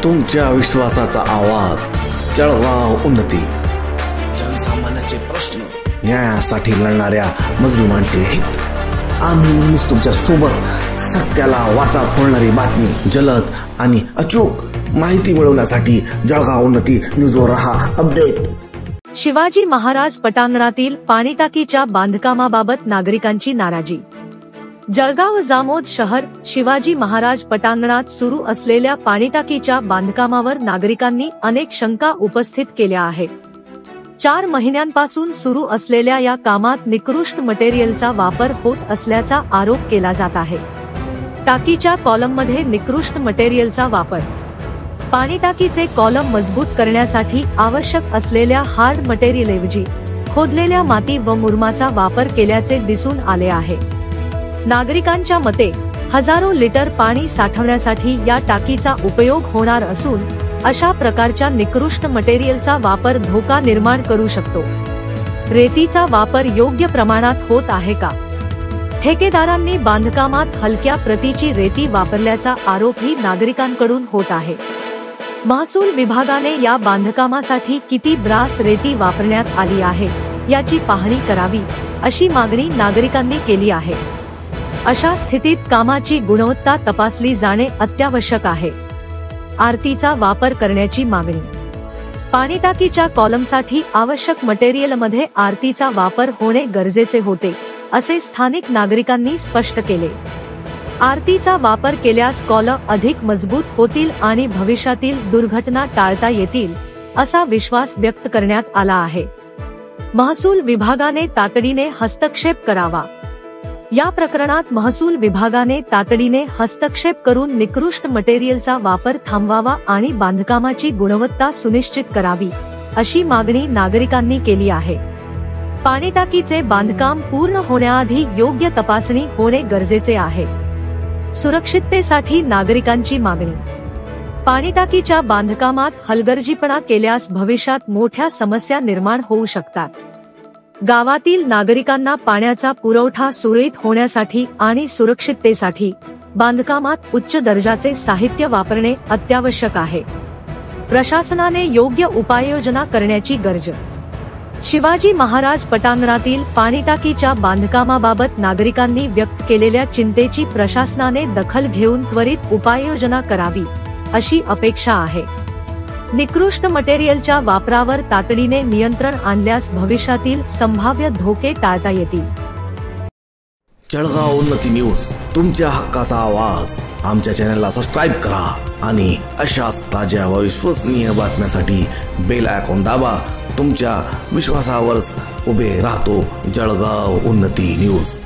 तुमच्या विश्वासाचा आवाज, जळगाव उन्नती। जनसामान्याचे प्रश्न, न्यायासाठी लढणाऱ्या मजलुमांचे हित। आम्ही नेहमीच तुमच्या सोबत। सत्याला वाचा फोडणारी बातमी, जलद आणि अचूक माहिती मिळवण्यासाठी जळगाव उन्नती न्यूजवर रहा अपडेट। शिवाजी महाराज पटांगणातील पाणीटाकीच्या बांधकामाबाबत नागरिकांची नाराजी। जळगाव जामोद शहर शिवाजी महाराज पटांगणात सुरू असलेल्या पाणीटाकीच्या बांधकामावर नागरिकांनी अनेक शंका उपस्थित केल्या आहेत। 4 महिन्यांपासून सुरू असलेल्या या कामात निकृष्ट मटेरियलचा वापर होत असल्याचा आरोप केला जात आहे। टाकीच्या कॉलममध्ये निकृष्ट मटेरियलचा वापर, पाणीटाकीचे कॉलम मजबूत करण्यासाठी आवश्यक असलेल्या हार्ड मटेरियलऐवजी खोदलेल्या माती व मुरमाचा वापर केल्याचे दिसून आले आहे। नागरिकांच्या मते हजारो लिटर पाणी साठवण्यासाठी या टाकीचा उपयोग होणार असून अशा प्रकारच्या निकृष्ट मटेरियलचा वापर धोका निर्माण करू शकतो। रेतीचा वापर योग्य प्रमाणात होत आहे का? ठेकेदारांनी बांधकामात हलक्या प्रतीची रेती वापरल्याचा आरोपही नागरिकांकडून होत आहे। महसूल विभागाने या बांधकामासाठी किती ब्रास रेती वापरण्यात आली आहे याची पाहणी करावी, अशी मागणी नागरिकांनी केली आहे। अशा स्थितीत कामाची गुणवत्ता तपासली जाणे अत्यावश्यक आहे। आरतीचा वापर करण्याची मागणी, पाणीटाकीच्या कॉलमसाठी आवश्यक मटेरियलमध्ये आरतीचा वापर होणे गरजेचे होते, असे स्थानिक नागरिकांनी स्पष्ट केले। आरतीचा वापर केल्यास कॉलम अधिक मजबूत होतील आणि भविष्यातील दुर्घटना टाळता येतील, असा विश्वास व्यक्त करण्यात आला आहे। महसूल विभागाने तातडीने हस्तक्षेप करावा। या प्रकरणात महसूल विभागाने तातडीने हस्तक्षेप करून निकृष्ट मटेरियलचा वापर थांबवावा आणि बांधकामाची गुणवत्ता सुनिश्चित करावी, अशी मागणी नागरिकांनी केली आहे। पाणीटाकीचे बांधकाम पूर्ण होण्याआधी योग्य तपासणी होणे गरजेचे आहे। सुरक्षिततेसाठी नागरिकांची मागणी, पाणीटाकीच्या बांधकामात हलगर्जीपणा केल्यास भविष्यात मोठ्या समस्या निर्माण होऊ शकतात। गावातील नागरिकांना पाण्याचा पुरवठा सुरळीत होण्यासाठी आणि सुरक्षिततेसाठी बांधकामात उच्च दर्जाचे साहित्य वापरणे अत्यावश्यक आहे। प्रशासनाने योग्य उपाययोजना करण्याची गरज। शिवाजी महाराज पटांगणातील पाणीटाकीच्या बांधकामाबाबत नागरिकांनी व्यक्त केलेल्या चिंतेची प्रशासनाने दखल घेऊन त्वरित उपाययोजना करावी, अशी अपेक्षा आहे। निकृष्ट मटेरियलच्या वापरावर तातडीने नियंत्रण आणल्यास भविष्यातील संभाव्य धोके टाळता येतील। जळगाव उन्नती न्यूज, तुमच्या हक्काचा आवाज। आमच्या चॅनलला सबस्क्राइब करा आणि अशाच ताज्या व विश्वसनीय बातम्यांसाठी बेल आयकॉन दाबा। तुमच्या विश्वासावरच उभे राहतो जळगाव उन्नती न्यूज।